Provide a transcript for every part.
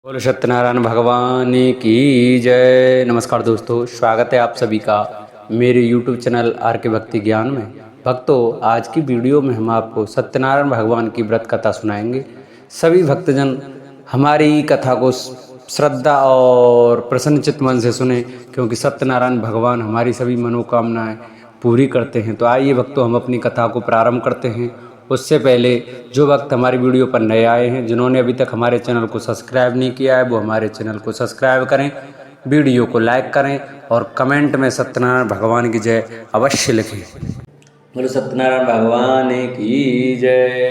बोलो सत्यनारायण भगवान की जय। नमस्कार दोस्तों, स्वागत है आप सभी का मेरे YouTube चैनल आर के भक्ति ज्ञान में। भक्तों, आज की वीडियो में हम आपको सत्यनारायण भगवान की व्रत कथा सुनाएंगे। सभी भक्तजन हमारी कथा को श्रद्धा और प्रसन्नचित्त मन से सुने, क्योंकि सत्यनारायण भगवान हमारी सभी मनोकामनाएं पूरी करते हैं। तो आइए भक्तों, हम अपनी कथा को प्रारंभ करते हैं। उससे पहले जो वक्त हमारी वीडियो पर नए आए हैं, जिन्होंने अभी तक हमारे चैनल को सब्सक्राइब नहीं किया है, वो हमारे चैनल को सब्सक्राइब करें, वीडियो को लाइक करें और कमेंट में सत्यनारायण भगवान की जय अवश्य लिखें। बोलो सत्यनारायण भगवान की जय।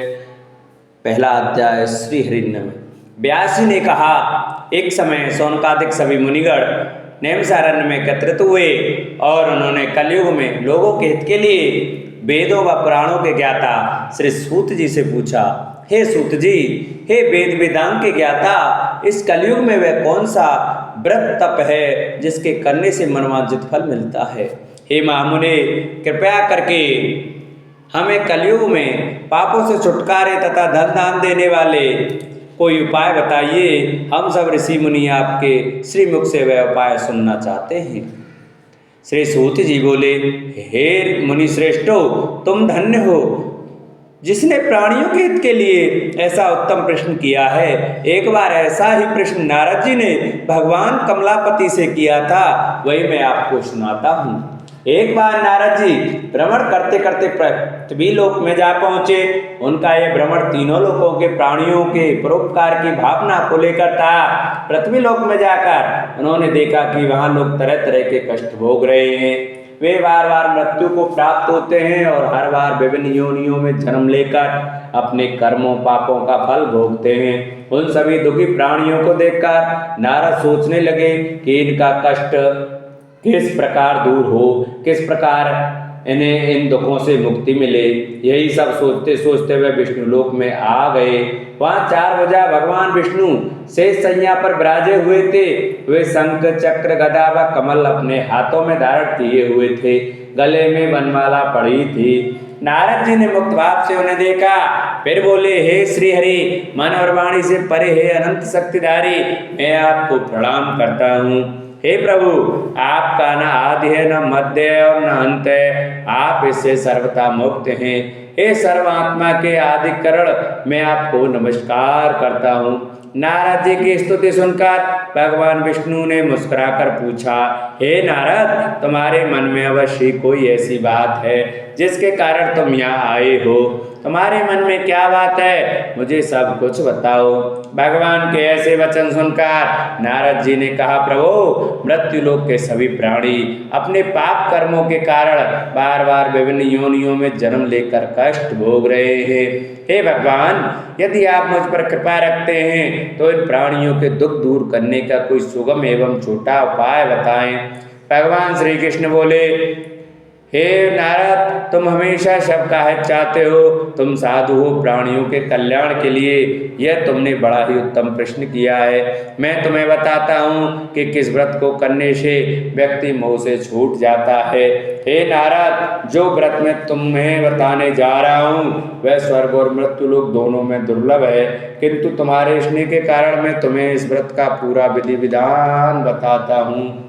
पहला अध्याय श्री हरिनवमी। व्यास जी ने कहा, एक समय सौनकादिक सभी मुनिगण नैमिषारण्य में एकत्रित हुए और उन्होंने कलयुग में लोगों के हित के लिए वेदों व पुराणों के ज्ञाता श्री सूत जी से पूछा, हे सूत जी, हे वेद वेदांग के ज्ञाता, इस कलयुग में वह कौन सा व्रत तप है जिसके करने से मनोवांछित फल मिलता है? हे महामुने, कृपया करके हमें कलयुग में पापों से छुटकारे तथा धन दान देने वाले कोई उपाय बताइए। हम सब ऋषि मुनि आपके श्री मुख से वह उपाय सुनना चाहते हैं। श्री सूत जी बोले, हे मुनि श्रेष्ठो, तुम धन्य हो जिसने प्राणियों के हित के लिए ऐसा उत्तम प्रश्न किया है। एक बार ऐसा ही प्रश्न नारद जी ने भगवान कमलापति से किया था, वही मैं आपको सुनाता हूँ। एक बार नारद जी भ्रमण करते करते पृथ्वी लोक में जा पहुंचे। उनका यह भ्रमण तीनों लोकों के प्राणियों के परोपकार की भावना को लेकर था। पृथ्वी लोक में जाकर उन्होंने देखा कि वहां लोग तरह तरह के कष्ट भोग रहे हैं। वे बार बार मृत्यु को प्राप्त होते हैं और हर बार विभिन्न योनियों में जन्म लेकर अपने कर्मों पापों का फल भोगते हैं। उन सभी दुखी प्राणियों को देखकर नारद सोचने लगे कि इनका कष्ट किस प्रकार दूर हो, किस प्रकार इन्हें इन दुखों से मुक्ति मिले। यही सब सोचते सोचते वे विष्णु लोक में आ गए। वहाँ 4 भुजा भगवान विष्णु शेष शैया पर विराजे हुए थे। वे शंख चक्र गदा व कमल अपने हाथों में धारण किए हुए थे। गले में वनमाला पड़ी थी। नारद जी ने मुक्त भाव से उन्हें देखा, फिर बोले, हे श्री हरि, मन और वाणी से परे हे अनंत शक्तिधारी, मैं आपको प्रणाम करता हूँ। हे प्रभु, आपका न आदि है, न मध्य है और न अंत है। आप इससे सर्वथा मुक्त हैं। हे सर्वात्मा के आदिकरण, मैं आपको नमस्कार करता हूँ। नारद जी की स्तुति सुनकर भगवान विष्णु ने मुस्कुराकर पूछा, हे नारद, तुम्हारे मन में अवश्य कोई ऐसी बात है जिसके कारण तुम यहाँ आए हो। तुम्हारे मन में क्या बात है, मुझे सब कुछ बताओ। भगवान के ऐसे वचन सुनकर नारद जी ने कहा, प्रभु, मृत्यु लोक के सभी प्राणी अपने पाप कर्मों के कारण बार बार विभिन्न योनियों में जन्म लेकर कष्ट भोग रहे हैं। हे भगवान, यदि आप मुझ पर कृपा रखते हैं तो इन प्राणियों के दुख दूर करने का कोई सुगम एवं छोटा उपाय बताएं। भगवान श्री कृष्ण बोले, हे नारद, तुम हमेशा सबका हित चाहते हो, तुम साधु हो, प्राणियों के कल्याण के लिए यह तुमने बड़ा ही उत्तम प्रश्न किया है। मैं तुम्हें बताता हूँ कि किस व्रत को करने से व्यक्ति मोह से छूट जाता है। हे नारद, जो व्रत मैं तुम्हें बताने जा रहा हूँ वह स्वर्ग और मृत्यु लोक दोनों में दुर्लभ है, किंतु तुम्हारे स्नेह के कारण मैं तुम्हें इस व्रत का पूरा विधि विधान बताता हूँ।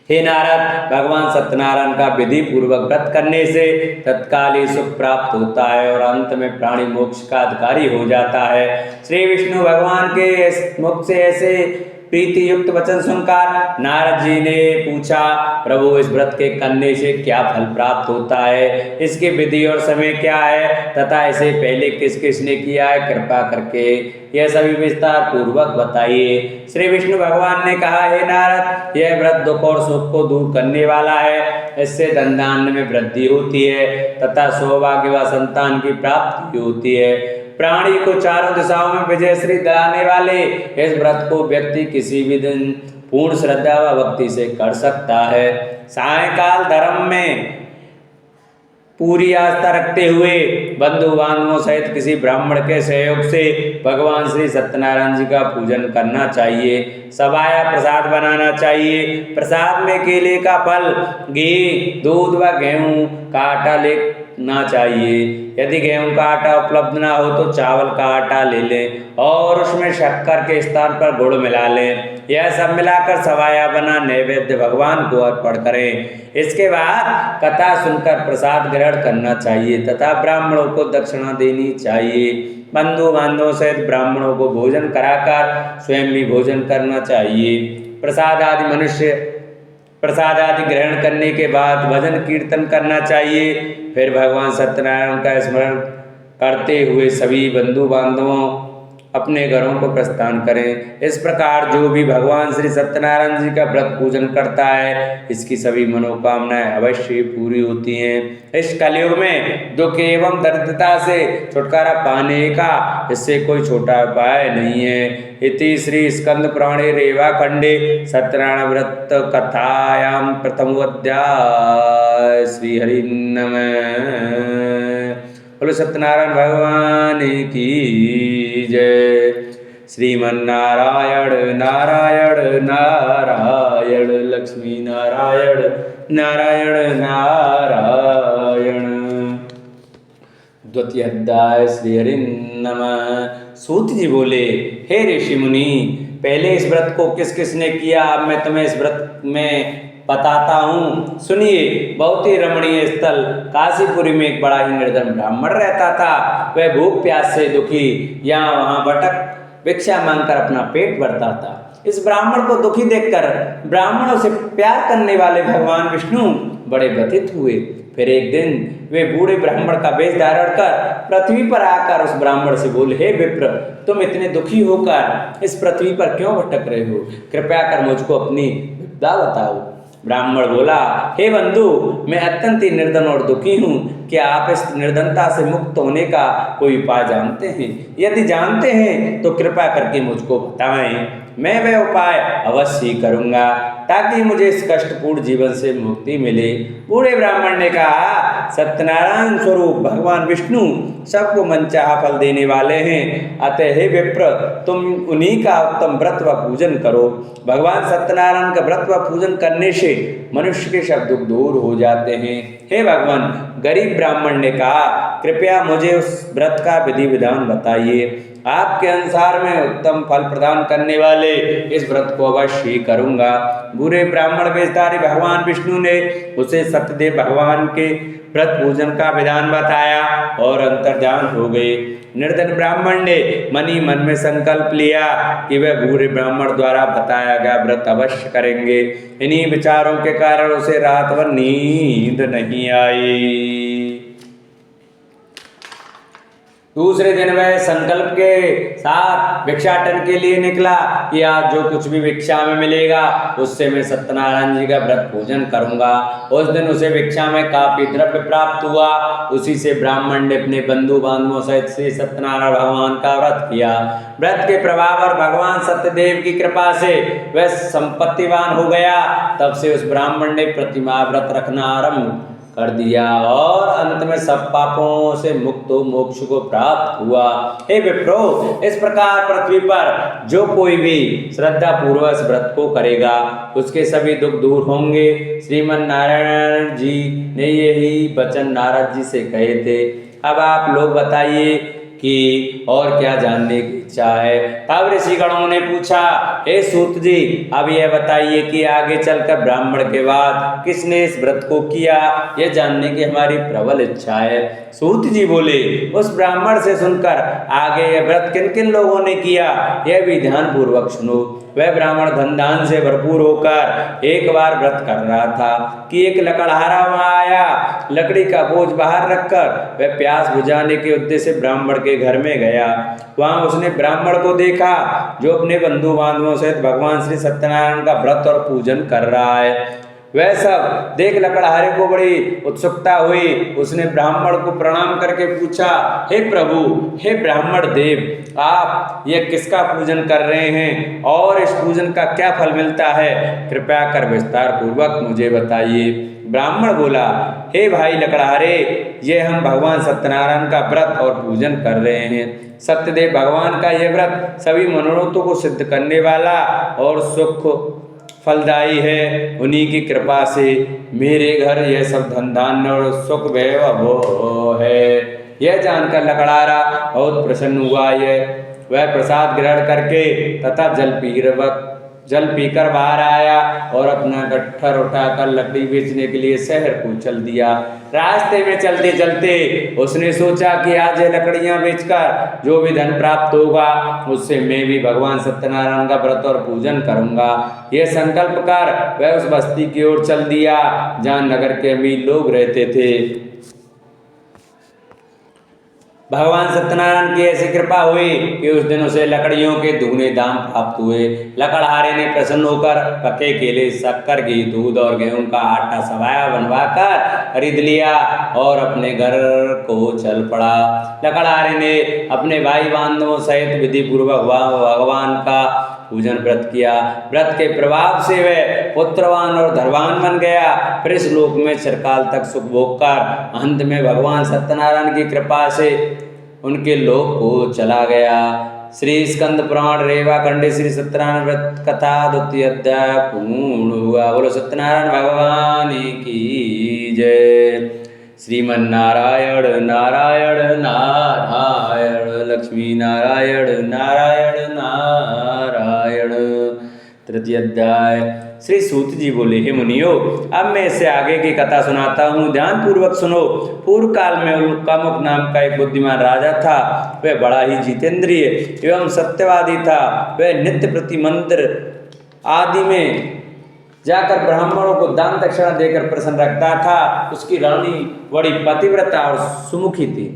हे नारद, भगवान सत्यनारायण का विधि पूर्वक व्रत करने से तत्काल ही सुख प्राप्त होता है और अंत में प्राणी मोक्ष का अधिकारी हो जाता है। श्री विष्णु भगवान के मुख से ऐसे प्रीति युक्त वचन सुनकर नारद जी ने पूछा, प्रभु, इस व्रत के करने से क्या फल प्राप्त होता है, इसकी विधि और समय क्या है तथा इसे पहले किस किस ने किया है, कृपा करके यह सभी विस्तार पूर्वक बताइए। श्री विष्णु भगवान ने कहा, हे नारद, यह व्रत दुख और सुख को दूर करने वाला है। इससे धन धान्य में वृद्धि होती है तथा सौभाग्य व संतान की प्राप्ति होती है। प्राणी को चारों दिशाओं में विजयश्री दिलाने वाले इस व्रत को व्यक्ति किसी भी दिन पूर्ण श्रद्धा व भक्ति से कर सकता है। सायंकाल धर्म में पूरी आस्था रखते हुए बंधु बांधवों सहित किसी ब्राह्मण के सहयोग से भगवान श्री सत्यनारायण जी का पूजन करना चाहिए। सबाया प्रसाद बनाना चाहिए। प्रसाद में केले का फल, घी, दूध व गेहूं का आटा ना चाहिए। यदि गेहूं का आटा उपलब्ध ना हो तो चावल का आटा ले लें और उसमें शक्कर के स्थान पर गुड़ मिला लें। यह सब मिलाकर सवाया बना नैवेद्य भगवान को अर्पण करें। इसके बाद कथा सुनकर प्रसाद ग्रहण करना चाहिए तथा ब्राह्मणों को दक्षिणा देनी चाहिए। बंधु बांधवों सहित ब्राह्मणों को भोजन कराकर स्वयं भी भोजन करना चाहिए। प्रसाद आदि ग्रहण करने के बाद भजन कीर्तन करना चाहिए। फिर भगवान सत्यनारायण का स्मरण करते हुए सभी बंधु बांधवों अपने घरों को प्रस्थान करें। इस प्रकार जो भी भगवान श्री सत्यनारायण जी का व्रत पूजन करता है इसकी सभी मनोकामनाएं अवश्य पूरी होती हैं। इस कलयुग में दुख एवं दरिद्रता से छुटकारा पाने का इससे कोई छोटा उपाय नहीं है। इति श्री स्कंद पुराणे रेवा खंडे सत्यनारायण व्रत कथायां प्रथमोऽध्याय। श्री हरि नमः। बोलो सत्यनारायण भगवान की जय। श्रीमन्नारायण नारायण नारायण लक्ष्मी नारायण नारायण नारायण। द्वितीय अध्याय। श्री हरि नमः। सूत जी बोले, हे ऋषि मुनि, पहले इस व्रत को किस किसने किया अब मैं तुम्हें इस व्रत में बताता हूँ। सुनिए। बहुत ही रमणीय स्थल काशीपुरी में एक बड़ा ही निर्धन ब्राह्मण रहता था। वह भूख प्यास से दुखी यहाँ वहाँ भटक भिक्षा मांगकर अपना पेट भरता था। इस ब्राह्मण को दुखी देखकर ब्राह्मणों से प्यार करने वाले भगवान विष्णु बड़े व्यथित हुए। फिर एक दिन वे बूढ़े ब्राह्मण का वेश धारण कर पृथ्वी पर आकर उस ब्राह्मण से बोले, हे विप्र, तुम इतने दुखी होकर इस पृथ्वी पर क्यों भटक रहे हो? कृपया कर मुझको अपनी विपदा बताओ। ब्राह्मण बोला, हे बंधु, मैं अत्यंत ही निर्धन और दुखी हूँ। क्या आप इस निर्धनता से मुक्त होने का कोई उपाय जानते हैं? यदि जानते हैं तो कृपया करके मुझको बताएं। मैं वह उपाय अवश्य करूँगा ताकि मुझे इस कष्टपूर्ण जीवन से मुक्ति मिले। बूढ़े ब्राह्मण ने कहा, सत्यनारायण स्वरूप भगवान विष्णु सबको मनचाहा फल देने वाले हैं। अतः हे विप्र, तुम उन्हीं का उत्तम व्रत व पूजन करो। भगवान सत्यनारायण का व्रत व पूजन करने से मनुष्य के सब दुख दूर हो जाते हैं। हे भगवान, गरीब ब्राह्मण ने कहा, कृपया मुझे उस व्रत का विधि विधान बताइए। आपके अनुसार मैं उत्तम फल प्रदान करने वाले इस व्रत को अवश्य करूँगा। बूढ़े ब्राह्मण वेशधारी भगवान विष्णु ने उसे सत्यदेव भगवान के व्रत पूजन का विधान बताया और अंतर्ध्यान हो गए। निर्धन ब्राह्मण ने मन ही मन में संकल्प लिया कि वह बूढ़े ब्राह्मण द्वारा बताया गया व्रत अवश्य करेंगे। इन्हीं विचारों के कारण उसे रात भर नींद नहीं आई। दूसरे दिन वह संकल्प के साथ भिक्षाटन के लिए निकला कि आज जो कुछ भी भिक्षा में मिलेगा उससे मैं सत्यनारायण जी का व्रत पूजन करूंगा। उस दिन उसे भिक्षा में काफी द्रव्य प्राप्त हुआ। उसी से ब्राह्मण ने अपने बंधु बांधवों सहित श्री सत्यनारायण भगवान का व्रत किया। व्रत के प्रभाव और भगवान सत्यदेव की कृपा से वह संपत्तिवान हो गया। तब से उस ब्राह्मण ने प्रतिमाह व्रत रखना आरंभ कर दिया और अंत में सब पापों से मुक्त हो मोक्ष को प्राप्त हुआ। हे विप्रो, इस प्रकार पृथ्वी पर जो कोई भी श्रद्धा पूर्वक इस व्रत को करेगा उसके सभी दुख दूर होंगे। श्रीमन नारायण जी ने यही वचन नारद जी से कहे थे। अब आप लोग बताइए कि और क्या जानने की इच्छा है? तब ऋषिगणों ने पूछा, हे सूत जी, अब यह बताइए कि आगे चलकर ब्राह्मण के बाद किसने इस व्रत को किया, यह जानने की हमारी प्रबल इच्छा है। सूत जी बोले, उस ब्राह्मण से सुनकर आगे यह व्रत किन किन लोगों ने किया यह भी ध्यान पूर्वक सुनो। वह ब्राह्मण धन दान से भरपूर होकर एक बार व्रत कर रहा था कि एक लकड़हारा वहां आया। लकड़ी का बोझ बाहर रखकर वह प्यास बुझाने के उद्देश्य से ब्राह्मण के घर में गया। वहां उसने ब्राह्मण को देखा जो अपने बंधु बांधवों सहित भगवान श्री सत्यनारायण का व्रत और पूजन कर रहा है। वह सब देख लकड़हारे को बड़ी उत्सुकता हुई। उसने ब्राह्मण को प्रणाम करके पूछा, हे प्रभु, हे ब्राह्मण देव, आप यह किसका पूजन कर रहे हैं और इस पूजन का क्या फल मिलता है? कृपया कर विस्तार पूर्वक मुझे बताइए। ब्राह्मण बोला, हे भाई लकड़हारे, ये हम भगवान सत्यनारायण का व्रत और पूजन कर रहे हैं। सत्यदेव भगवान का यह व्रत सभी मनोरथों को सिद्ध करने वाला और सुख फलदायी है। उन्हीं की कृपा से मेरे घर यह सब धन धान्य और सुख वैभव है। यह जानकर लकड़हारा बहुत प्रसन्न हुआ। वह प्रसाद ग्रहण करके तथा जल पीकर बाहर आया और अपना गट्ठर उठाकर लकड़ी बेचने के लिए शहर को चल दिया। रास्ते में चलते चलते उसने सोचा कि आज ये लकड़ियां बेचकर जो भी धन प्राप्त होगा उससे मैं भी भगवान सत्यनारायण का व्रत और पूजन करूंगा। यह संकल्प कर वह उस बस्ती की ओर चल दिया जहाँ नगर के अमीर लोग रहते थे। भगवान सत्यनारायण की ऐसी कृपा हुई कि उस दिन उसे लकड़ियों के दुगने दाम प्राप्त हुए। लकड़हारे ने प्रसन्न होकर पके केले, शक्कर, घी, दूध और गेहूं का आटा सवाया बनवाकर खरीद लिया और अपने घर को चल पड़ा। लकड़हारे ने अपने भाई बांधवों सहित विधि पूर्वक भगवान का पूजन व्रत किया। व्रत के प्रभाव से वह पुत्रवान और धनवान बन गया। फिर इस लोक में चिरकाल तक सुख भोग कर अंत में भगवान सत्यनारायण की कृपा से उनके लोक को चला गया। श्री स्कंद पुराण रेवा खंडे श्री सत्यनारायण व्रत कथा 2य अध्याय पूर्ण हुआ। बोलो सत्यनारायण भगवान की जय। श्रीमन नारायण नारायण नारायण, लक्ष्मी नारायण नारायण नारायण। 3य अध्याय। श्री सूत जी बोले, हे मुनियो, अब मैं इससे आगे की कथा सुनाता हूँ, ध्यान पूर्वक सुनो। पूर्व काल में उल्कामुक नाम का एक बुद्धिमान राजा था। वह बड़ा ही जितेंद्रिय एवं सत्यवादी था। वह नित्य प्रति मंदिर आदि में जाकर ब्राह्मणों को दान दक्षिणा देकर प्रसन्न रखता था। उसकी रानी बड़ी पतिव्रता और सुमुखी थी।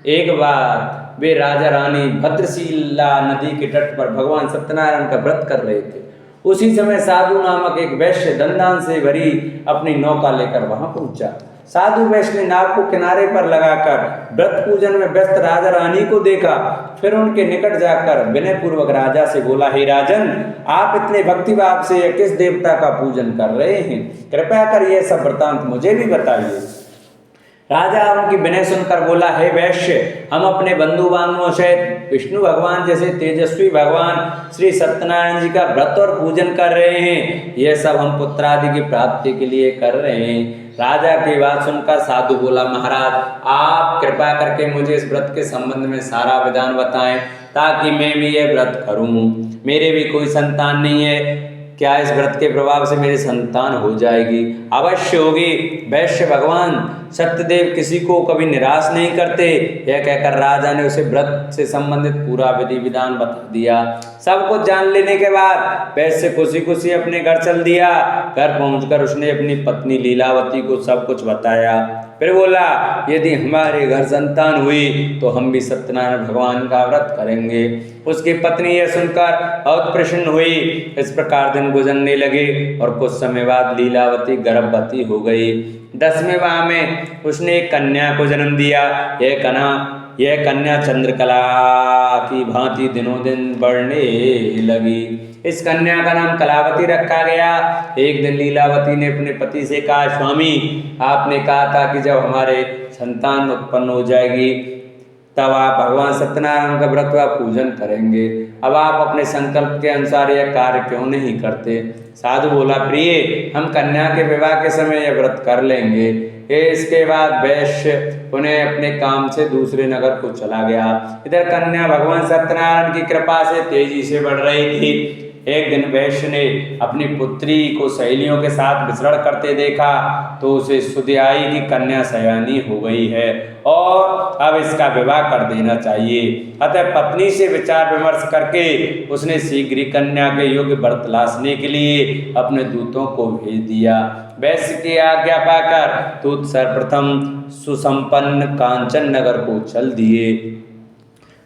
एक बार वे राजा रानी भद्रशिला नदी के तट पर भगवान सत्यनारायण का व्रत कर रहे थे। उसी समय साधु नामक एक वैश्य धनदान से भरी अपनी नौका लेकर वहां पहुंचा। साधु वैश्य ने नाव को किनारे पर लगाकर व्रत पूजन में व्यस्त राजा रानी को देखा। फिर उनके निकट जाकर विनय पूर्वक राजा से बोला, हे राजन, आप इतने भक्ति भाव से किस देवता का पूजन कर रहे हैं? कृपया कर यह सब वृतांत मुझे भी बताइए। राजा उनकी विनय सुनकर बोला, हे वैश्य, हम अपने बंधु बांधवों सहित विष्णु भगवान जैसे तेजस्वी भगवान श्री सत्यनारायण जी का व्रत और पूजन कर रहे हैं। यह सब हम पुत्र आदि की प्राप्ति के लिए कर रहे हैं। राजा की बात सुनकर साधु बोला, महाराज, आप कृपा करके मुझे इस व्रत के संबंध में सारा विधान बताएं ताकि मैं भी यह व्रत करूं। मेरे भी कोई संतान नहीं है, क्या इस व्रत के प्रभाव से मेरी संतान हो जाएगी? अवश्य होगी। वैश्य भगवान सत्यदेव किसी को कभी निराश नहीं करते। यह कहकर राजा ने उसे व्रत से संबंधित पूरा विधि विधान बता दिया। सब कुछ जान लेने के बाद वैश्य खुशी खुशी अपने घर चल दिया। घर पहुंचकर उसने अपनी पत्नी लीलावती को सब कुछ बताया। फिर बोला, यदि हमारे घर संतान हुई तो हम भी सत्यनारायण भगवान का व्रत करेंगे। उसकी पत्नी यह सुनकर बहुत प्रसन्न हुई। इस प्रकार दिन गुजरने लगे और कुछ समय बाद लीलावती गर्भवती हो गई। 10वें माह में उसने एक कन्या को जन्म दिया। यह कन्या चंद्रकला की भांति दिनों दिन बढ़ने लगी। इस कन्या का नाम कलावती रखा गया। एक दिन लीलावती ने अपने पति से कहा, स्वामी, आपने कहा था कि जब हमारे संतान उत्पन्न हो जाएगी तब आप भगवान सत्यनारायण का व्रत व पूजन करेंगे। अब आप अपने संकल्प के अनुसार यह कार्य क्यों नहीं करते? साधु बोला, प्रिय, हम कन्या के विवाह के समय यह व्रत कर लेंगे। इसके बाद वैश्य उन्हें अपने काम से दूसरे नगर को चला गया। इधर कन्या भगवान सत्यनारायण की कृपा से तेजी से बढ़ रही थी। एक दिन वैश्य ने अपनी पुत्री को सहेलियों के साथ विचरण करते देखा तो उसे सुधि आई कि कन्या सयानी हो गई है और अब इसका विवाह कर देना चाहिए। अतः पत्नी से विचार विमर्श करके उसने शीघ्र ही कन्या के योग्य वर तलाशने के लिए अपने दूतों को भेज दिया। वैश्य की आज्ञा पाकर दूत सर्वप्रथम सुसंपन्न कांचन नगर को चल दिए।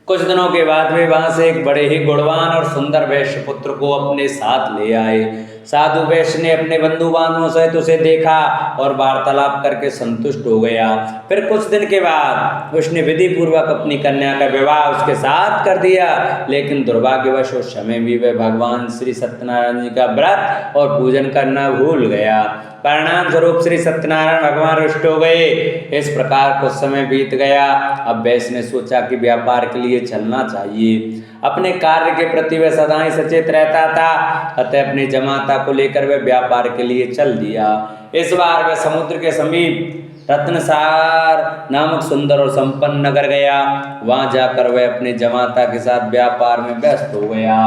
कुछ दिनों के बाद वे वहां से एक बड़े ही गुणवान और सुंदर वैश्य पुत्र को अपने साथ ले आए। साधु वैश्य ने अपने बंधु बांधवों सहित उसे देखा और वार्तालाप करके संतुष्ट हो गया। फिर कुछ दिन के बाद उसने विधि पूर्वक अपनी कन्या का विवाह उसके साथ कर दिया। लेकिन दुर्भाग्यवश उस समय भी वह भगवान श्री सत्यनारायण जी का व्रत और पूजन करना भूल गया। परिणाम स्वरूप श्री सत्यनारायण भगवान रुष्ट हो गए। इस प्रकार कुछ समय बीत गया। अब वैश्य ने सोचा कि व्यापार के लिए चलना चाहिए। अपने कार्य के प्रति वह सदा ही सचेत रहता था। अतः अपने जमाता को लेकर वह व्यापार के लिए चल दिया। इस बार वह समुद्र के समीप रत्नसार नामक सुंदर और संपन्न नगर गया। वहां जाकर वह अपने जमाता के साथ व्यापार में व्यस्त हो गया।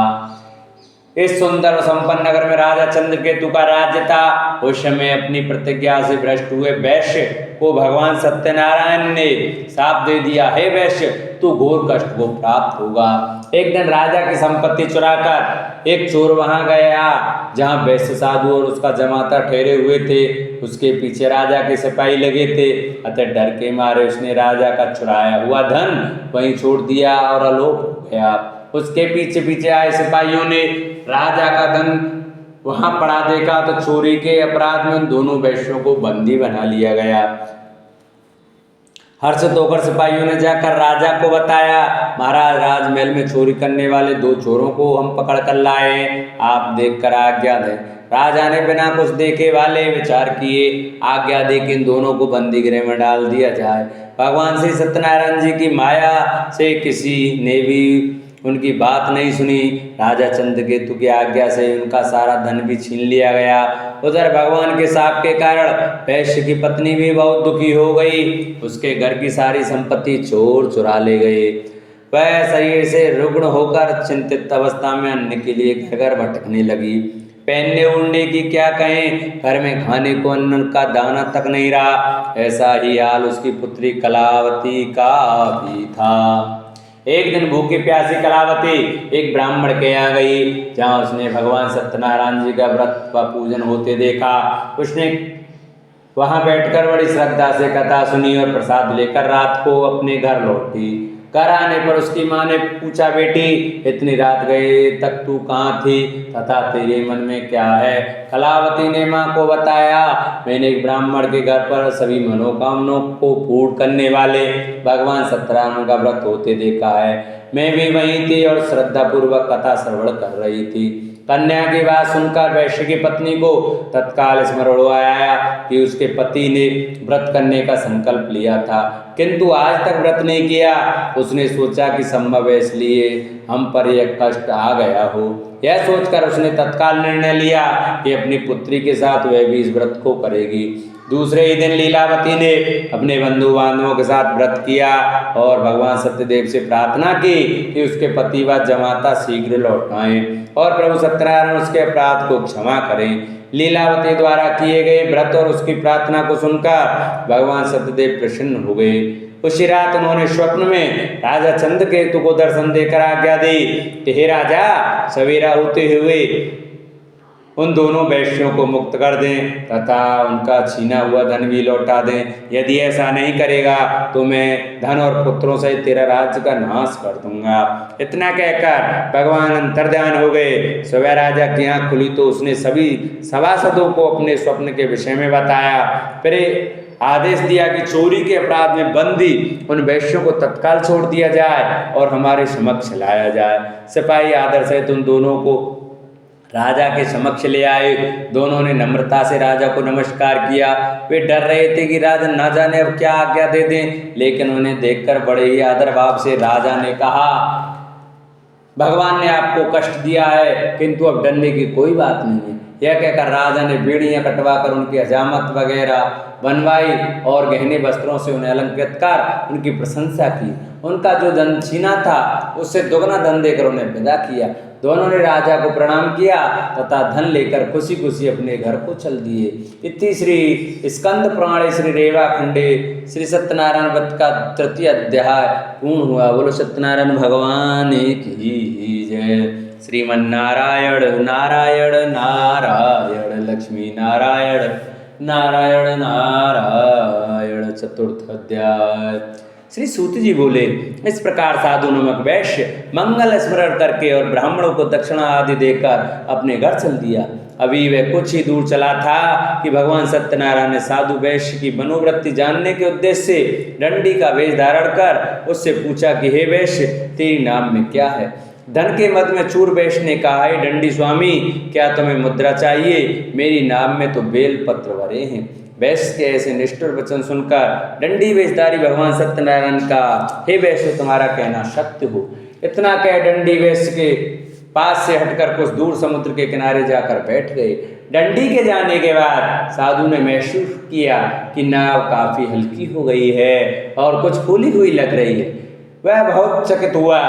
इस सुंदर और संपन्न नगर में राजा चंद्रकेतु का राज्य था। उस समय अपनी प्रतिज्ञा से भ्रष्ट हुए वैश्य को भगवान सत्यनारायण ने शाप दे दिया, हे वैश्य, तू घोर कष्ट को प्राप्त होगा। एक दिन राजा की संपत्ति चुराकर एक चोर वहां गया जहां वैश्य साधु और उसका जमाता ठहरे हुए थे। उसके पीछे राजा के सिपाही लगे थे, अतः डर के मारे उसने राजा का चुराया हुआ धन वहीं छोड़ दिया और अलोप हो गया। उसके पीछे पीछे आए सिपाहियों ने राजा का धन वहां पड़ा देखा तो चोरी के अपराध में उन दोनों वैश्यों को बंदी बना लिया गया। हर्षित होकर सिपाहियों ने जाकर राजा को बताया, महाराज, राजमहल में चोरी करने वाले 2 चोरों को हम पकड़ कर लाए, आप देखकर आज्ञा दें। राजा ने बिना कुछ देखे वाले विचार किए, आज्ञा दे कि इन दोनों को बंदी गृह में डाल दिया जाए। भगवान श्री सत्यनारायण जी की माया से किसी ने भी उनकी बात नहीं सुनी। राजा चंद्रकेतु की आज्ञा से उनका सारा धन भी छीन लिया गया। उधर भगवान के शाप के कारण वैश्य की पत्नी भी बहुत दुखी हो गई। उसके घर की सारी संपत्ति चोर चुरा ले गए। वह शरीर से रुग्ण होकर चिंतित अवस्था में अन्न के लिए घर घर भटकने लगी। पहनने ओढ़ने की क्या कहें, घर में खाने को अन्न का दाना तक नहीं रहा। ऐसा ही हाल उसकी पुत्री कलावती का भी था। एक दिन भूखी प्यासी कलावती एक ब्राह्मण के यहाँ गई जहाँ उसने भगवान सत्यनारायण जी का व्रत व पूजन होते देखा। उसने वहां बैठकर बड़ी श्रद्धा से कथा सुनी और प्रसाद लेकर रात को अपने घर लौटी। घर आने पर उसकी माँ ने पूछा, बेटी, इतनी रात गए तक तू कहाँ थी तथा तेरे मन में क्या है? कलावती ने माँ को बताया, मैंने एक ब्राह्मण के घर पर सभी मनोकामनाओं को पूर्ण करने वाले भगवान सत्यनारायण का व्रत होते देखा है। मैं भी वहीं थी और श्रद्धा पूर्वक कथा श्रवण कर रही थी। कन्या की बात सुनकर वैश्य की पत्नी को तत्काल स्मरण आया कि उसके पति ने व्रत करने का संकल्प लिया था किंतु आज तक व्रत नहीं किया। उसने सोचा कि संभव है इसलिए हम पर यह कष्ट आ गया हो। यह सोचकर उसने तत्काल निर्णय लिया कि अपनी पुत्री के साथ वह भी इस व्रत को करेगी। दूसरे ही दिन लीलावती ने अपने बंधु बांधवों के साथ व्रत किया और भगवान सत्यदेव से प्रार्थना की कि उसके पति व जमाता शीघ्र लौट आएं और प्रभु सत्यनारायण उसके अपराध को क्षमा करें। लीलावती द्वारा किए गए व्रत और उसकी प्रार्थना को सुनकर भगवान सत्यदेव प्रसन्न हो गए। उसी रात उन्होंने स्वप्न में राजा चंद्रकेतु को दर्शन देकर आज्ञा दी कि हे राजा, सवेरा होते हुए उन दोनों वैश्यों को मुक्त कर दें तथा उनका छीना हुआ धन भी लौटा दें। यदि ऐसा नहीं करेगा तो मैं धन और पुत्रों से तेरा राज्य का नाश कर दूंगा। इतना कहकर भगवान अंतर्ध्यान हो गए। सुबह राजा की आंख खुली तो उसने सभी सभासदों को अपने स्वप्न के विषय में बताया। फिर आदेश दिया कि चोरी के अपराध में बंदी उन वैश्यों को तत्काल छोड़ दिया जाए और हमारे समक्ष लाया जाए। सिपाही आदर सहित उन दोनों को राजा के समक्ष ले आए। दोनों ने नम्रता से राजा को नमस्कार किया। वे डर रहे थे कि राजा ना जाने अब क्या आज्ञा दे दें, लेकिन उन्हें देखकर बड़े ही आदर भाव से राजा ने कहा, भगवान ने आपको कष्ट दिया है किंतु अब डरने की कोई बात नहीं है। यह कहकर राजा ने बेड़ियां कटवाकर उनकी हजामत वगैरह बनवाई और गहने वस्त्रों से उन्हें अलंकृत कर उनकी प्रशंसा की। उनका जो धन छीना था उससे दोगुना धन देकर उन्हें विदा किया। दोनों ने राजा को प्रणाम किया तथा धन लेकर खुशी खुशी अपने घर को चल दिए। इति श्री स्कंद पुराणे श्री रेवा खंडे श्री सत्यनारायण व्रत का 3य अध्याय पूर्ण हुआ। बोलो सत्यनारायण भगवान की जय। श्रीमन्नारायण नारायण नारायण लक्ष्मी नारायण नारायण नारायण। 4th अध्याय। श्री सूत जी बोले, इस प्रकार साधु नमक वैश्य मंगल स्मरण करके और ब्राह्मणों को दक्षिणा आदि देकर अपने घर चल दिया। अभी वह कुछ ही दूर चला था कि भगवान सत्यनारायण ने साधु वैश्य की मनोवृत्ति जानने के उद्देश्य से डंडी का वेश धारण कर उससे पूछा कि हे वैश्य, तेरी नाम में क्या है? धन के मद में चूर वैश्य ने कहा, हे डंडी स्वामी, क्या तुम्हें मुद्रा चाहिए? मेरी नाम में तो बेल पत्र भरे हैं। वैश्य के ऐसे निष्ठुर वचन सुनकर डंडी वेशधारी भगवान सत्यनारायण का, हे वैश्य, तुम्हारा कहना सत्य हो। इतना कह डंडी वैश्य के पास से हटकर कुछ दूर समुद्र के किनारे जाकर बैठ गए। डंडी के जाने के बाद साधु ने महसूस किया कि नाव काफी हल्की हो गई है और कुछ फूली हुई लग रही है। वह बहुत चकित हुआ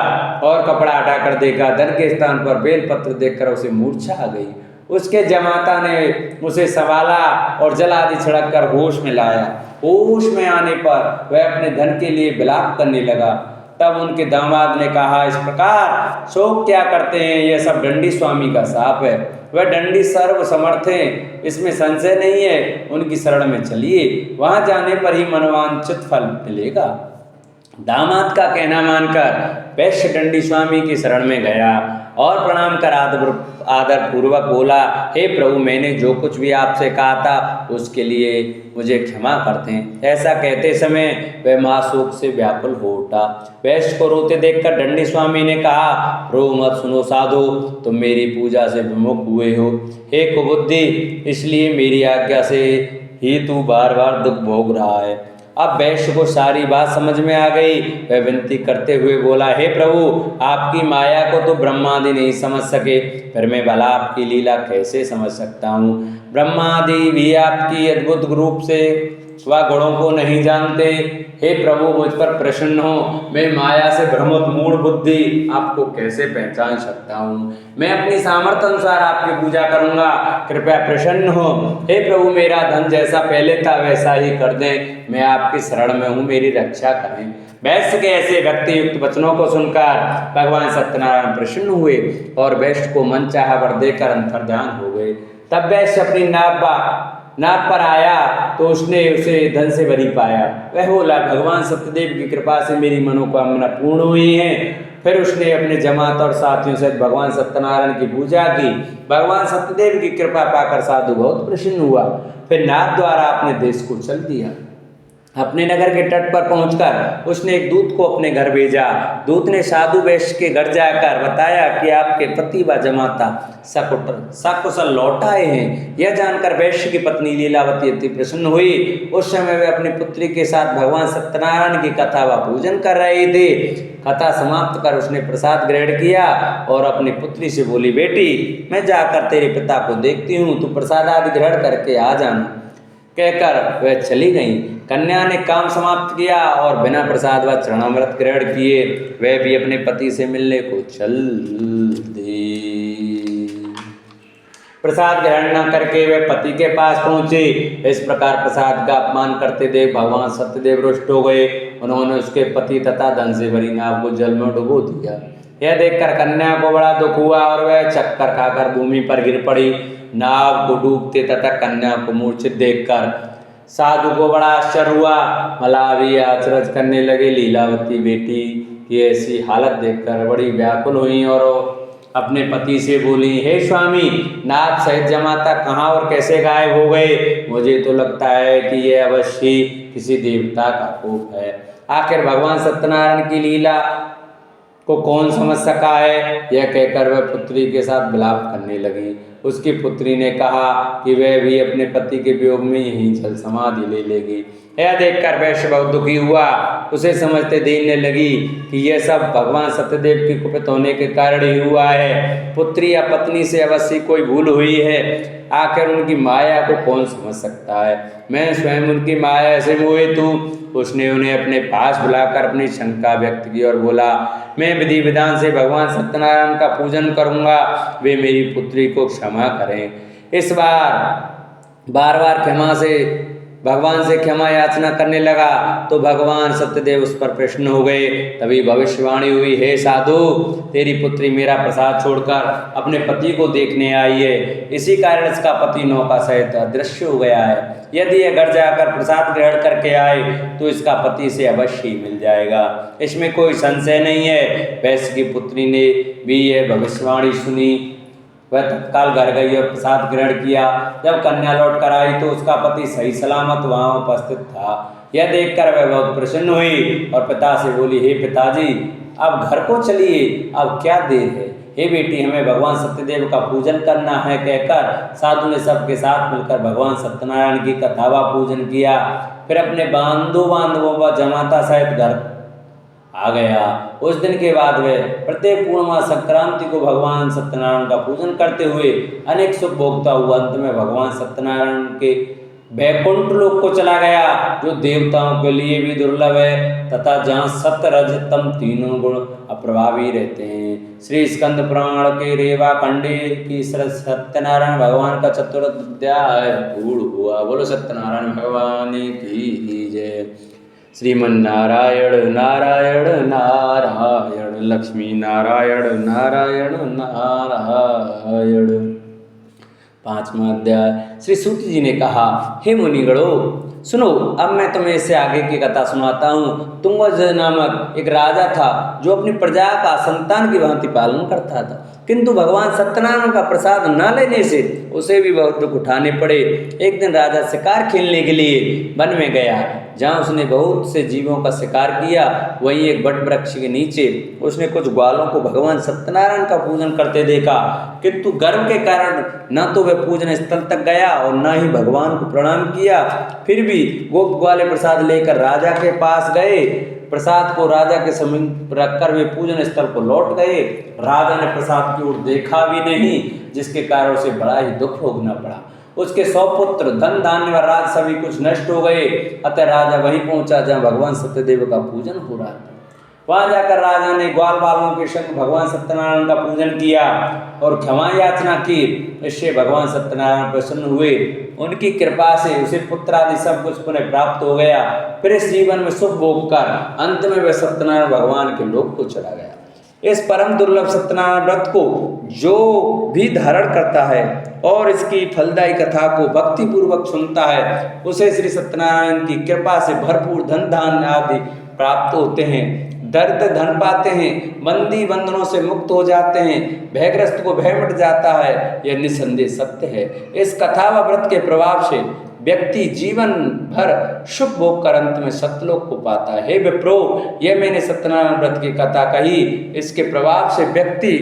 और कपड़ा हटाकर देखा। धन के स्थान पर बेलपत्र देखकर उसे मूर्छा आ गई। उसके जमाता ने उसे संभाला और जल आदि छिड़क कर होश में लाया। होश में आने पर वह अपने धन के लिए विलाप करने लगा। तब उनके दामाद ने कहा, इस प्रकार शोक क्या करते हैं, यह सब डंडी स्वामी का शाप है। वह डंडी सर्व समर्थ हैं, इसमें संशय नहीं है। उनकी शरण में चलिए, वहां जाने पर ही मनोवांछित फल मिलेगा। दामाद का कहना मानकर वैश्य डंडी स्वामी की शरण में गया और प्रणाम कर आदर पूर्वक बोला, हे प्रभु, मैंने जो कुछ भी आपसे कहा था उसके लिए मुझे क्षमा कर दें। ऐसा कहते समय वह महाशोक से व्याकुल हो उठा। वैश्य को रोते देखकर डंडी स्वामी ने कहा, रो मत, सुनो साधु, तुम मेरी पूजा से विमुख हुए हो। हे कुबुद्धि, इसलिए मेरी आज्ञा से ही तू बार बार दुख भोग रहा है। अब वैश्य को सारी बात समझ में आ गई। वह विनती करते हुए बोला, हे प्रभु, आपकी माया को तो ब्रह्मादि नहीं समझ सके, फिर मैं भला आपकी लीला कैसे समझ सकता हूँ। ब्रह्मादि भी आपकी अद्भुत रूप से व गुणों को नहीं जानते। हे प्रभु, मुझ पर प्रसन्न हो। मैं माया से भ्रमित मूढ़ बुद्धि आपको कैसे पहचान सकता हूँ। मैं अपनी सामर्थ्य अनुसार आपकी पूजा करूँगा, कृपया प्रसन्न हो। हे प्रभु, मेरा धन जैसा पहले था वैसा ही कर दें। मैं आपकी शरण में हूँ, मेरी रक्षा करें। वैश्य के ऐसे भक्ति युक्त वचनों को सुनकर भगवान सत्यनारायण प्रसन्न हुए और वैश्य को मन चाहा वर देकर अंतर्ध्यान हो गए। तब वैश्य अपनी नाव पर आया तो उसने उसे धन से भरी पाया। वह बोला, भगवान सत्यदेव की कृपा से मेरी मनोकामना पूर्ण हुई है। फिर उसने अपने जमात और साथियों से भगवान सत्यनारायण की पूजा की। भगवान सत्यदेव की कृपा पाकर साधु बहुत प्रसन्न हुआ। फिर नाव द्वारा अपने देश को चल दिया। अपने नगर के तट पर पहुंचकर उसने एक दूत को अपने घर भेजा। दूत ने साधु वैश्य के घर जाकर बताया कि आपके पति व जमाता सकुशल लौट आए हैं। यह जानकर वैश्य की पत्नी लीलावती अति प्रसन्न हुई। उस समय वे अपनी पुत्री के साथ भगवान सत्यनारायण की कथा व पूजन कर रहे थे। कथा समाप्त कर उसने प्रसाद ग्रहण किया और अपनी पुत्री से बोली, बेटी, मैं जाकर तेरे पिता को देखती हूँ, तू प्रसाद आदि ग्रहण करके आ जाना। कहकर वह चली गई। कन्या ने काम समाप्त किया और बिना प्रसाद व चरणामृत ग्रहण किए वह भी अपने पति से मिलने को चल दी। प्रसाद ग्रहण न करके वह पति के पास पहुंचे। इस प्रकार प्रसाद का अपमान करते देख भगवान सत्यदेव रुष्ट हो गए। उन्होंने उसके पति तथा धन से भरी नाव को जल में डुबो दिया। यह देखकर कन्या को बड़ा दुख हुआ और वह चक्कर खाकर भूमि पर गिर पड़ी। नाव को डूबते तथा कन्या को मूर्छित देखकर साधु को बड़ा आश्चर्य हुआ। मल्लाह भी अचरज करने लगे। लीलावती बेटी की ऐसी हालत देखकर बड़ी व्याकुल हुई और अपने पति से बोली, हे स्वामी, नाथ सहित जमाता कहाँ और कैसे गायब हो गए? मुझे तो लगता है कि यह अवश्य किसी देवता का कोप है। आखिर भगवान सत्यनारायण की लीला को कौन समझ सका है? यह कहकर वह पुत्री के साथ विलाप करने लगी। उसकी पुत्री ने कहा कि वह भी अपने पति के वियोग में यहीं जल समाधि ले लेगी। यह देखकर वैश्य बहुत दुखी हुआ। उसे समझते देखने लगी कि यह सब भगवान सत्यदेव के कुपित होने के कारण ही हुआ है। पुत्री या पत्नी से अवश्य कोई भूल हुई है। आखिर उनकी माया को कौन समझ सकता है? मैं स्वयं उनकी माया से मोहित हूँ। उसने उन्हें अपने पास बुलाकर अपनी शंका व्यक्त की और बोला, मैं विधि विधान से भगवान सत्यनारायण का पूजन करूँगा, वे मेरी पुत्री को क्षमा करें। इस बार क्षमा से भगवान से क्षमा याचना करने लगा तो भगवान सत्यदेव उस पर प्रसन्न हो गए। तभी भविष्यवाणी हुई, हे साधु, तेरी पुत्री मेरा प्रसाद छोड़कर अपने पति को देखने आई है। इसी कारण इसका पति नौका सहित अदृश्य हो गया है। यदि यह घर जाकर प्रसाद ग्रहण करके आए तो इसका पति से अवश्य ही मिल जाएगा, इसमें कोई संशय नहीं है। वैश्य की पुत्री ने भी यह भविष्यवाणी सुनी। वह तत्काल घर गई और प्रसाद ग्रहण किया। जब कन्या लौट कर आई तो उसका पति सही सलामत वहां उपस्थित था। यह देखकर वह बहुत प्रसन्न हुई और पिता से बोली, हे पिताजी, अब घर को चलिए, अब क्या देर है। हे बेटी, हमें भगवान सत्यदेव का पूजन करना है। कहकर साधु ने सबके साथ मिलकर भगवान सत्यनारायण की कथा व पूजन किया। फिर अपने बांधवों व जमाता सहित घर आ गया। उस दिन के बाद वे प्रत्येक पूर्णिमा संक्रांति को भगवान सत्यनारायण का पूजन करते हुए अनेक सुख भोगता हुआ अंत में भगवान सत्यनारायण के वैकुंठ लोक को चला गया, जो देवताओं के लिए भी दुर्लभ है तथा जहाँ सत्य रज तम तीनों गुण अप्रभावी रहते हैं। श्री स्कंद पुराण के रेवा खंडे की सत्यनारायण भगवान का चतुर्थ अध्याय पूर्ण हुआ। बोलो सत्यनारायण भगवान की जय। श्रीमन नारायण नारायण नारायण लक्ष्मी नारायण नारायण नारायण। 5वां अध्याय। श्री सूत जी ने कहा, हे मुनिगणों सुनो, अब मैं तुम्हें इससे आगे की कथा सुनाता हूँ। तुंगज नामक एक राजा था जो अपनी प्रजा का संतान की भांति पालन करता था, किंतु भगवान सत्यनारायण का प्रसाद न लेने से उसे भी बहुत दुख उठाने पड़े। एक दिन राजा शिकार खेलने के लिए वन में गया, जहाँ उसने बहुत से जीवों का शिकार किया। वहीं एक बट वृक्ष के नीचे उसने कुछ ग्वालों को भगवान सत्यनारायण का पूजन करते देखा, किंतु गर्व के कारण न तो वह पूजन स्थल तक गया और न ही भगवान को प्रणाम किया। फिर भी गोप ग्वाले प्रसाद लेकर राजा के पास गए। प्रसाद को राजा के समीप रखकर वे पूजन स्थल को लौट गए। राजा ने प्रसाद की ओर देखा भी नहीं, जिसके कारण उसे बड़ा ही दुख भोगना पड़ा। उसके 100 पुत्र, धन धान्य व राज सभी कुछ नष्ट हो गए। अतः राजा वहीं पहुंचा जहां भगवान सत्यदेव का पूजन हो रहा था। वहां जाकर राजा ने ग्वाल बालों के संग भगवान सत्यनारायण का पूजन किया और क्षमा याचना की। इससे भगवान सत्यनारायण प्रसन्न हुए। उनकी कृपा से उसे पुत्र आदि सब कुछ पुनः प्राप्त हो गया। फिर इस जीवन में सुख भोग कर अंत में वह सत्यनारायण भगवान के लोक को चला गया। इस परम दुर्लभ सत्यनारायण व्रत को जो भी धारण करता है और इसकी फलदायी कथा को भक्ति पूर्वक सुनता है, उसे श्री सत्यनारायण की कृपा से भरपूर धन धान्य आदि प्राप्त होते हैं, दरिद्र धन पाते हैं, बंदी बंधनों से मुक्त हो जाते हैं, भयग्रस्त को भय मिट जाता है। यह निसंदेह सत्य है। इस कथा व व्रत के प्रभाव से व्यक्ति जीवन भर सुख भोग कर अंत में सत्यलोक को पाता है। हे विप्रो, यह मैंने सत्यनारायण व्रत की कथा कही। इसके प्रभाव से व्यक्ति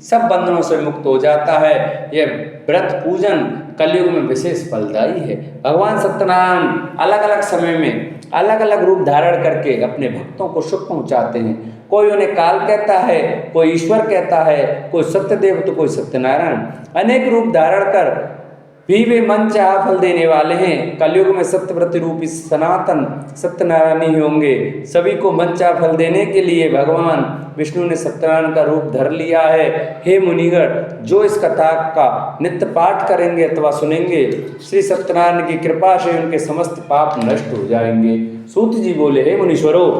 सब बंधनों से मुक्त हो जाता है। यह व्रत पूजन कलयुग में विशेष फलदायी है। भगवान सत्यनारायण अलग अलग समय में अलग अलग रूप धारण करके अपने भक्तों को सुख पहुंचाते हैं। कोई उन्हें काल कहता है, कोई ईश्वर कहता है, कोई सत्यदेव तो कोई सत्यनारायण। अनेक रूप धारण कर भी वे मन चाहा फल देने वाले हैं। कलयुग में सत्यव्रत रूपी सनातन सत्यनारायण ही होंगे। सभी को मन चाहा फल देने के लिए भगवान विष्णु ने सत्यनारायण का रूप धर लिया है। हे मुनिगण, जो इस कथा का नित्य पाठ करेंगे अथवा सुनेंगे, श्री सत्यनारायण की कृपा से उनके समस्त पाप नष्ट हो जाएंगे। सूत जी बोले, हे मुनीश्वरों,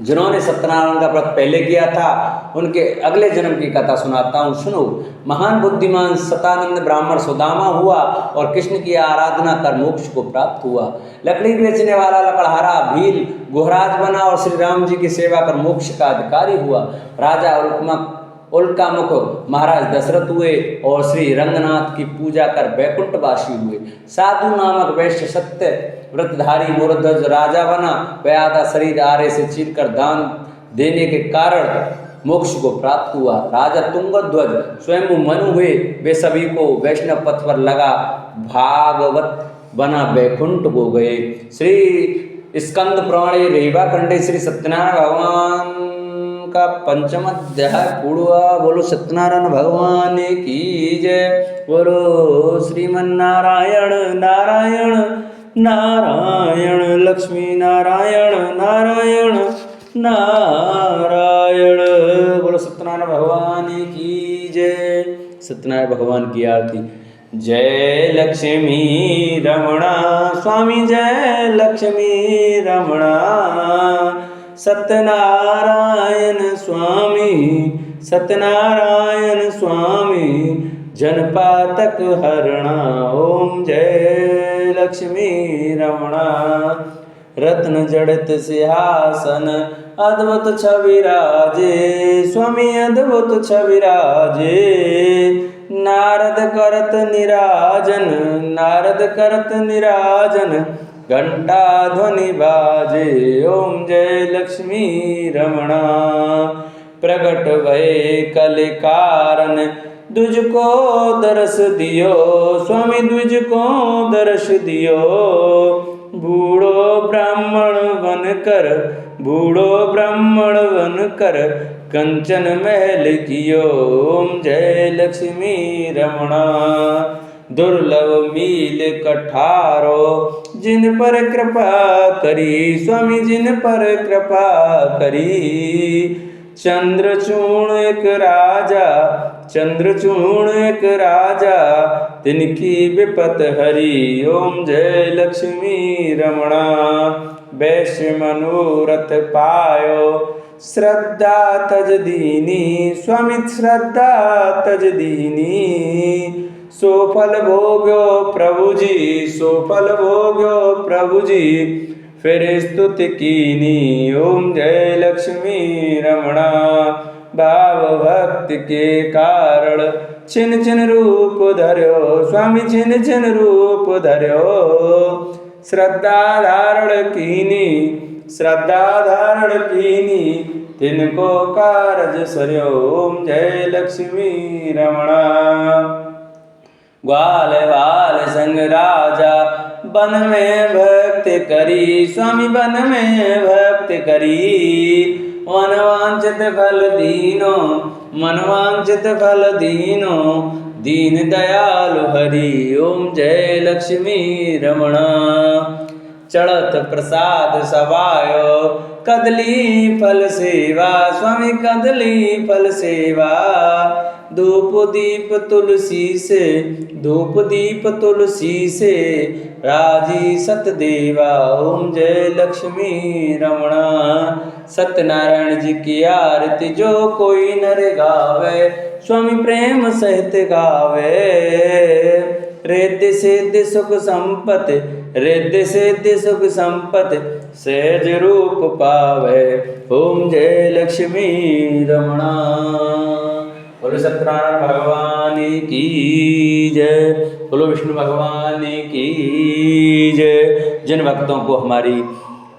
जिन्होंने सत्यनारायण का व्रत पहले किया था उनके अगले जन्म की कथा सुनाता हूँ, सुनो। महान बुद्धिमान सतानंद ब्राह्मण सुदामा हुआ और कृष्ण की आराधना कर मोक्ष को प्राप्त हुआ। लकड़ी बेचने वाला लकड़हारा भील गुहराज बना और श्री राम जी की सेवा कर मोक्ष का अधिकारी हुआ। राजा उल्कामुख महाराज दशरथ हुए और श्री रंगनाथ की पूजा कर वैकुंठवासी हुए। साधु नामक वैश्य सत्य व्रतधारी मूर्धज राजा बना। वह आधा शरीर आरे से चीरकर दान देने के कारण मोक्ष को प्राप्त हुआ। राजा तुंगध्वज स्वयं मनु हुए। वे सभी को वैष्णव पथ पर लगा भागवत बना वैकुंठ को गए। श्री स्कंद पुराणे रेवा खंडे श्री सत्यनारायण भगवान का 5वां अध्याय पूर्ण हुआ। बोलो सत्यनारायण भगवान की जय। बोलो श्रीमन नारायण नारायण नारायण लक्ष्मी नारायण नारायण नारायण। बोलो सत्यनारायण भगवान की जय। सत्यनारायण भगवान की आरती। जय लक्ष्मी रमणा स्वामी, जय लक्ष्मी रमणा। सत्यनारायण स्वामी, सत्यनारायण स्वामी, जनपातक हरणा। ओम जय लक्ष्मी रमणा। रत्न जड़ित सिंहासन अद्भुत छविराजे, स्वामी अद्भुत छविराजे। नारद करत निराजन, नारद करत निराजन, घंटा ध्वनि बाजे। ओम जय लक्ष्मी रमणा। प्रगट भय कल कारण दुज को दरस दियो, स्वामी दुज को दरस दियो। बूढ़ो ब्राह्मण बनकर बूढ़ो ब्राह्मण बन कर कंचन महल कियो। ओम जय लक्ष्मी रमणा। दुर्लभ मील कठारो जिन पर कृपा करी, स्वामी जिन पर कृपा करी। चंद्रचूर्ण एक राजा, चंद्रचूर्ण एक राजा, तिनकी विपत हरी। ओम जय लक्ष्मी रमणा। वैश्य मनोरथ पायो श्रद्धा तज दीनी, स्वामी श्रद्धा तज दीनी। सो फल भोग्यो प्रभु जी, सो फल भोग्यो प्रभु जी, फिर स्तुति कीनी। ओम जय लक्ष्मी रमणा। भाव भक्ति के कारण छिन छिन रूप धर्यो, स्वामी छिन छिन रूप धर्यो। श्रद्धा धारण कीनी, श्रद्धा धारण कीनी, तिनको कारज सर्यो। ओम जय लक्ष्मी रमणा। ग्वाल बाल संग राजा वन में भक्ति करी, स्वामी वन में भक्ति करी। मनवांचित फल दीनो, मनवांचित फल दीनो, दीन दयालु हरि। ओम जय लक्ष्मी रमणा। चढ़त प्रसाद सवायो कदली फल सेवा, स्वामी कदली फल सेवा। धूप दीप तुलसी से, धूप दीप तुलसी से, राजी सतदेवा। ओम जय लक्ष्मी रमणा। सत्यनारायण जी की आरती जो कोई नर गावे, स्वामी प्रेम सहित गावे। रिद्धि सिद्धि सुख संपत्ति, रिद्धि सिद्धि सुख संपत्ति, सहज रूप पावे। ओम जय लक्ष्मी रमणा। बोलो सत्यनारायण भगवान की जय, बोलो विष्णु भगवान की जय। जिन भक्तों को हमारी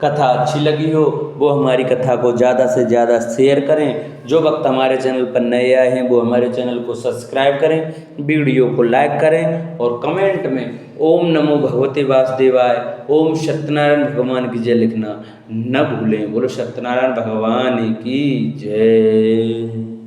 कथा अच्छी लगी हो वो हमारी कथा को ज़्यादा से ज़्यादा शेयर करें। जो भक्त हमारे चैनल पर नए आए हैं वो हमारे चैनल को सब्सक्राइब करें, वीडियो को लाइक करें और कमेंट में ओम नमो भगवते वासुदेवाय, ओम सत्यनारायण भगवान की जय लिखना न भूलें। बोलो सत्यनारायण भगवान की जय।